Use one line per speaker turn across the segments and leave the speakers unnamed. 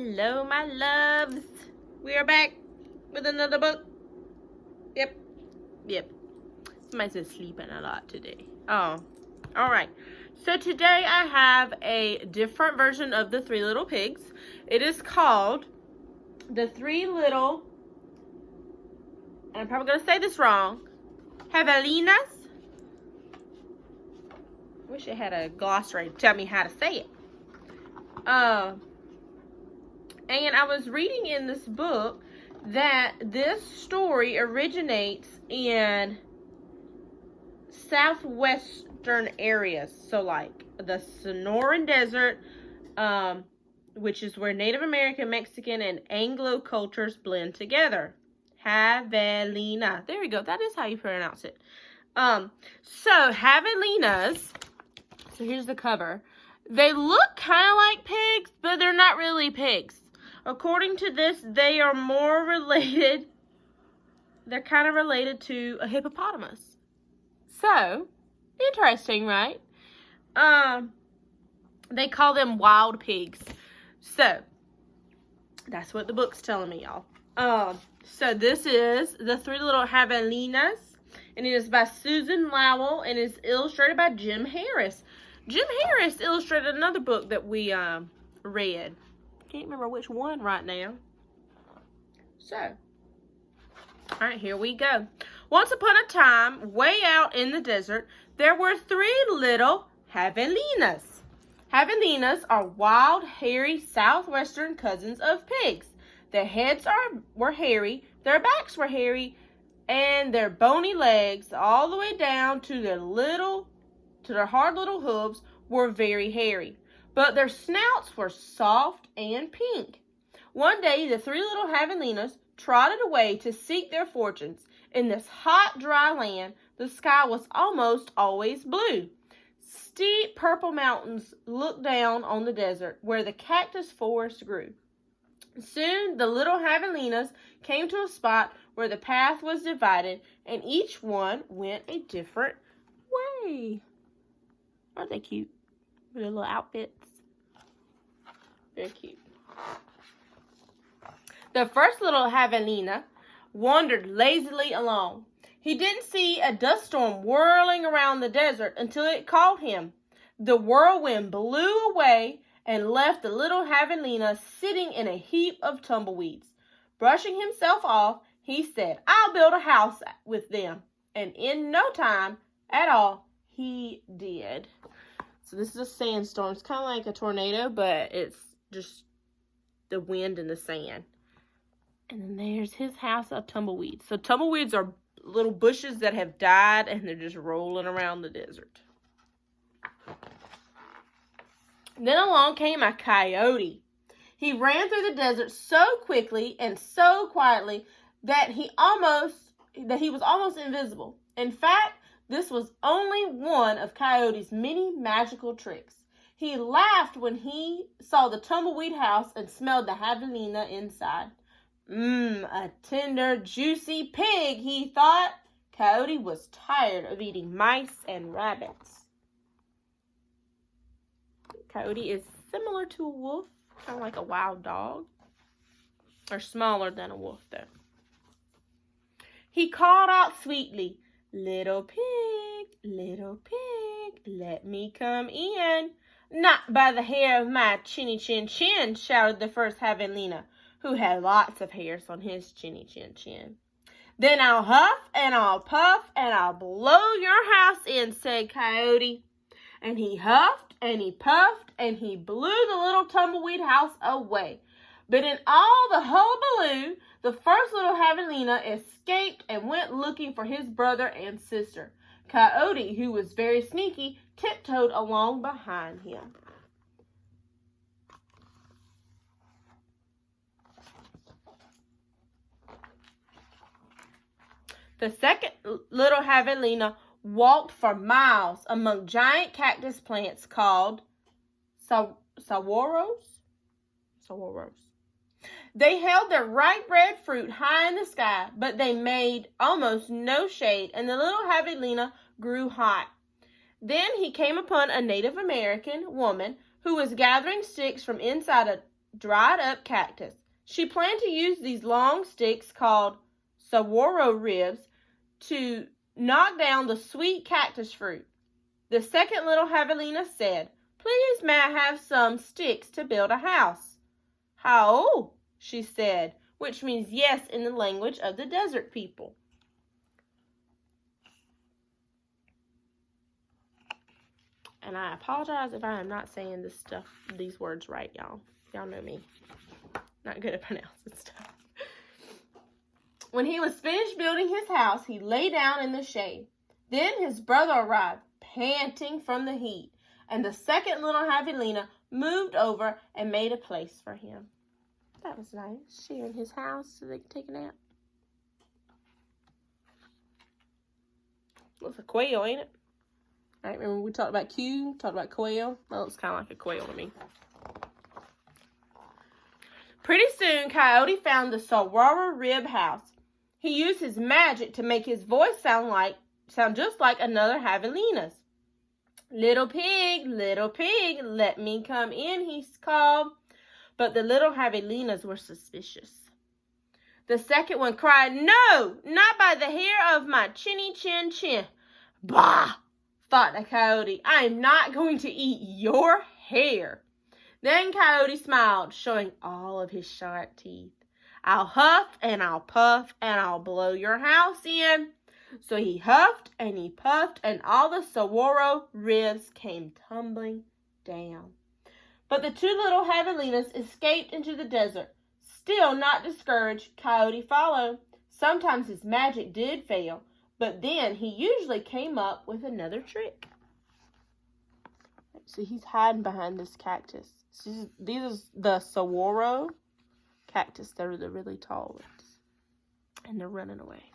Hello, my loves. We are back with another book. Yep. Somebody's sleeping a lot today. Oh, all right. So today I have a different version of the Three Little Pigs. It is called the Three Little, and I'm probably going to say this wrong, Javelinas. I wish it had a glossary to tell me how to say it. And I was reading in this book that this story originates in southwestern areas. So like the Sonoran Desert, which is where Native American, Mexican, and Anglo cultures blend together. Javelina. There we go. That is how you pronounce it. So javelinas. So here's the cover. They look kind of like pigs, but they're not really pigs. According to this, they are more related. They're kind of related to a hippopotamus. So, interesting, right? They call them wild pigs. So, that's what the book's telling me, y'all. So this is the Three Little Javelinas, and it is by Susan Lowell, and is illustrated by Jim Harris. Jim Harris illustrated another book that we read. Can't remember which one right now. So, all right, here we go. Once upon a time, way out in the desert, there were three little javelinas. Javelinas are wild, hairy, southwestern cousins of pigs. Their heads were hairy, their backs were hairy, and their bony legs, all the way down to their hard little hooves, were very hairy. But their snouts were soft and pink. One day, the three little javelinas trotted away to seek their fortunes. In this hot, dry land, the sky was almost always blue. Steep purple mountains looked down on the desert, where the cactus forest grew. Soon, the little javelinas came to a spot where the path was divided, and each one went a different way. Aren't they cute? With their little outfits. Very cute. The first little javelina wandered lazily along. He didn't see a dust storm whirling around the desert until it called him. The whirlwind blew away and left the little javelina sitting in a heap of tumbleweeds. Brushing himself off, he said, "I'll build a house with them." And in no time at all, he did. So this is a sandstorm. It's kind of like a tornado, but it's just the wind and the sand. And then there's his house of tumbleweeds. So tumbleweeds are little bushes that have died, and they're just rolling around the desert. Then along came a coyote. He ran through the desert so quickly and so quietly that he was almost invisible. In fact, this was only one of Coyote's many magical tricks. He laughed when he saw the tumbleweed house and smelled the javelina inside. A tender, juicy pig, he thought. Coyote was tired of eating mice and rabbits. Coyote is similar to a wolf, kind of like a wild dog, or smaller than a wolf, though. He called out sweetly, little pig, let me come in." "Not by the hair of my chinny chin chin," shouted the first javelina, who had lots of hairs on his chinny chin chin. "Then I'll huff and I'll puff and I'll blow your house in," said Coyote. And he huffed and he puffed and he blew the little tumbleweed house away. But in all the hullabaloo, the first little javelina escaped and went looking for his brother and sister. Coyote, who was very sneaky, tiptoed along behind him. The second little javelina walked for miles among giant cactus plants called saguaros. They held their ripe red fruit high in the sky, but they made almost no shade, and the little javelina grew hot. Then he came upon a Native American woman who was gathering sticks from inside a dried up cactus. She planned to use these long sticks called saguaro ribs to knock down the sweet cactus fruit. The second little javelina said, "Please, may I have some sticks to build a house?" "How?" she said, which means yes in the language of the desert people. And I apologize if I am not saying these words right, y'all. Y'all know me. Not good at pronouncing stuff. When he was finished building his house, he lay down in the shade. Then his brother arrived, panting from the heat, and the second little javelina moved over and made a place for him. That was nice, sharing his house so they could take a nap. Looks like a quail, ain't it? All right, remember we talked about Q, talked about quail? That looks kind of like a quail to me. Pretty soon, Coyote found the saguaro rib house. He used his magic to make his voice sound just like another javelina's. Little pig, let me come in," he called. But the little javelinas were suspicious. The second one cried, "No, not by the hair of my chinny chin chin." "Bah!" thought the coyote. "I am not going to eat your hair." Then Coyote smiled, showing all of his sharp teeth. "I'll huff and I'll puff and I'll blow your house in." So he huffed and he puffed and all the saguaro ribs came tumbling down. But the two little javelinas escaped into the desert. Still not discouraged, Coyote followed. Sometimes his magic did fail, but then he usually came up with another trick. So he's hiding behind this cactus. These are the saguaro cactus. They're the really tall ones. And they're running away.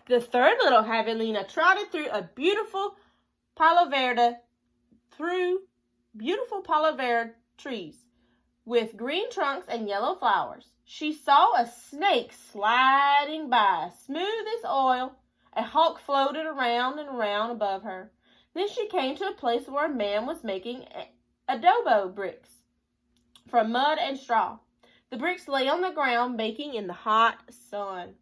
The third little javelina trotted through beautiful palo verde trees with green trunks and yellow flowers. She saw a snake sliding by, smooth as oil. A hawk floated around and around above her. Then she came to a place where a man was making adobo bricks from mud and straw. The bricks lay on the ground, baking in the hot sun.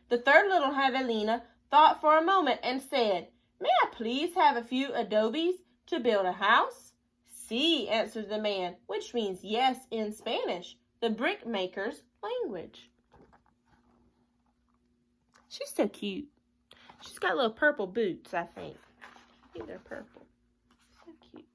The third little javelina thought for a moment and said, "May I please have a few adobes to build a house?" "Sí," answered the man, which means yes in Spanish, the brickmaker's language. She's so cute. She's got little purple boots, I think. I think they're purple. So cute.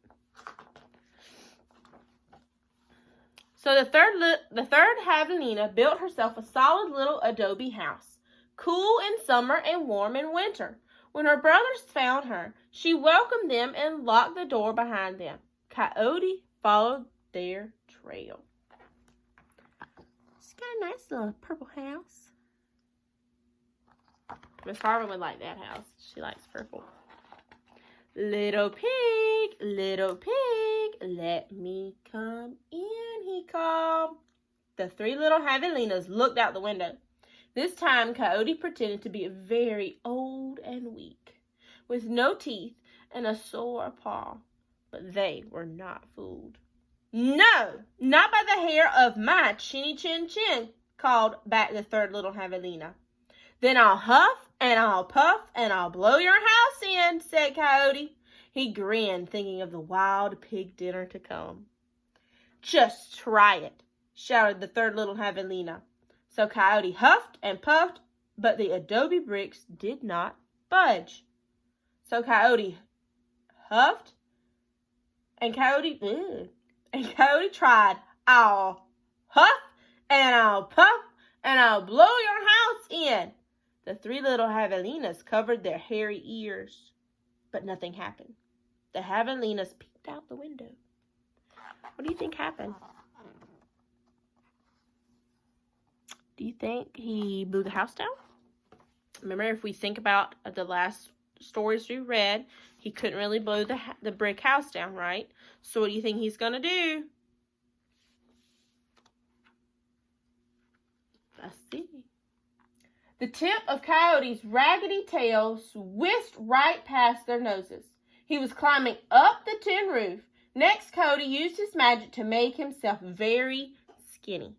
So the third javelina built herself a solid little adobe house, cool in summer and warm in winter. When her brothers found her, she welcomed them and locked the door behind them. Coyote followed their trail. It's got a nice little purple house. Miss Harvin would like that house. She likes purple. Little pig, let me come in," he called. The three little javelinas looked out the window. This time, Coyote pretended to be very old and weak, with no teeth and a sore paw. But they were not fooled. "No, not by the hair of my chinny chin chin," called back the third little javelina. "Then I'll huff and I'll puff and I'll blow your house in," said Coyote. He grinned, thinking of the wild pig dinner to come. "Just try it," shouted the third little javelina. So Coyote huffed and puffed, but the adobe bricks did not budge. So Coyote huffed, and Coyote tried. "I'll huff and I'll puff and I'll blow your house in." The three little javelinas covered their hairy ears, but nothing happened. The javelinas peeked out the window. What do you think happened? Do you think he blew the house down? Remember, if we think about the last stories we read, he couldn't really blow the brick house down, right? So what do you think he's going to do? Let's see. The tip of Coyote's raggedy tail whisked right past their noses. He was climbing up the tin roof. Next, Cody used his magic to make himself very skinny.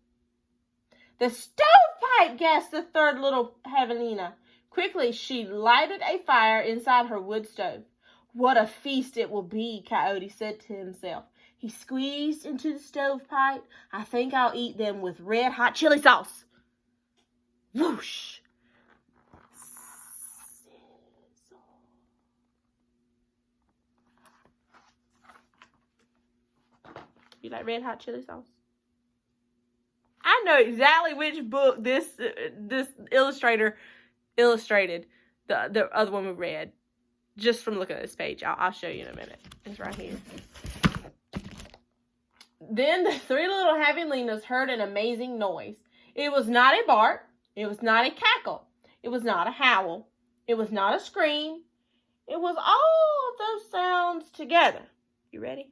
The stovepipe, gasped the third little javelina. Quickly, she lighted a fire inside her wood stove. What a feast it will be, Coyote said to himself. He squeezed into the stovepipe. I think I'll eat them with red hot chili sauce. Whoosh! You like red hot chili sauce? I know exactly which book this illustrator illustrated. The other one we read. Just from looking at this page. I'll show you in a minute. It's right here. Then the three little javelinas heard an amazing noise. It was not a bark. It was not a cackle. It was not a howl. It was not a scream. It was all of those sounds together. You ready?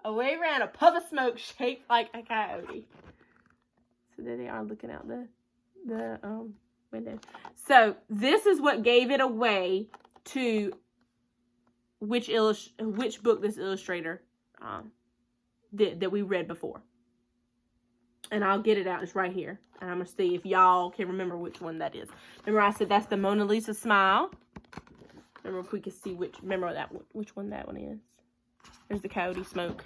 Away ran a puff of smoke shaped like a coyote. So there they are looking out the window. So this is what gave it away to which book this illustrator did that we read before. And I'll get it out. It's right here. And I'm going to see if y'all can remember which one that is. Remember I said that's the Mona Lisa smile? Remember if we could see which one that one is. There's the coyote smoke.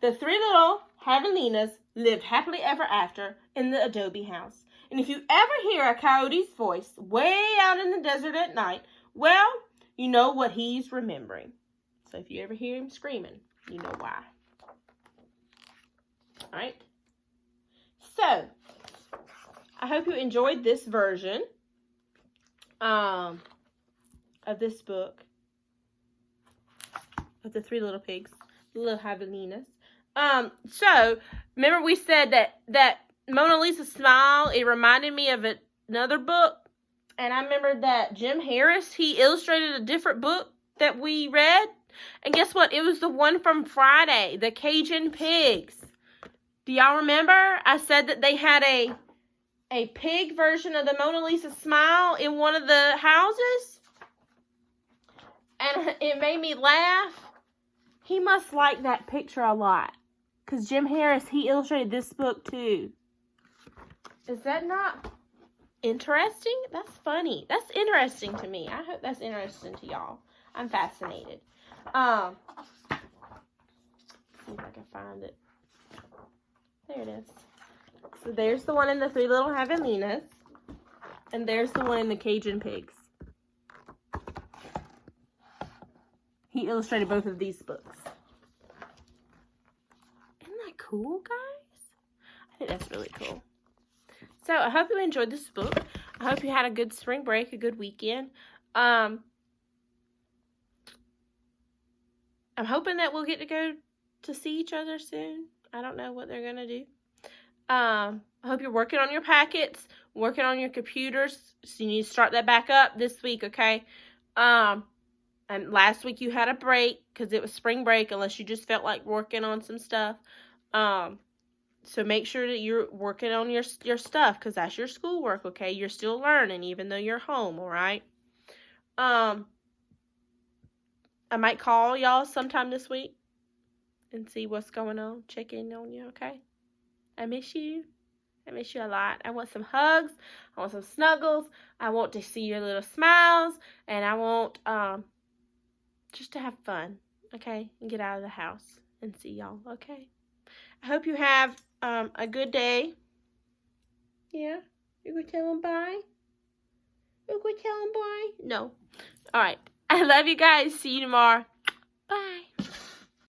The three little javelinas lived happily ever after in the adobe house. And if you ever hear a coyote's voice way out in the desert at night, well, you know what he's remembering. So if you ever hear him screaming, you know why. Alright? So, I hope you enjoyed this version of this book of the Three Little Pigs, Little Javelinas. So, remember we said that Mona Lisa smile, it reminded me of another book. And I remember that Jim Harris, he illustrated a different book that we read. And guess what? It was the one from Friday, the Cajun Pigs. Do y'all remember? I said that they had a pig version of the Mona Lisa smile in one of the houses. And it made me laugh. He must like that picture a lot. Because Jim Harris, he illustrated this book too. Is that not interesting? That's funny. That's interesting to me. I hope that's interesting to y'all. I'm fascinated. See if I can find it. There it is. So there's the one in the Three Little Javelinas. And there's the one in the Cajun Pigs. He illustrated both of these books. Isn't that cool, guys? I think that's really cool. So I hope you enjoyed this book. I hope you had a good spring break, a good weekend. I'm hoping that we'll get to go to see each other soon. I don't know what they're going to do. I hope you're working on your packets, working on your computers. So you need to start that back up this week, okay? And last week you had a break because it was spring break unless you just felt like working on some stuff. So make sure that you're working on your stuff because that's your schoolwork, okay? You're still learning even though you're home, all right? I might call y'all sometime this week and see what's going on. Check in on you, okay? I miss you. I miss you a lot. I want some hugs. I want some snuggles. I want to see your little smiles. And I want just to have fun, okay? And get out of the house and see y'all, okay? I hope you have a good day. Yeah? You could tell them bye? You could tell them bye? No. All right. I love you guys. See you tomorrow.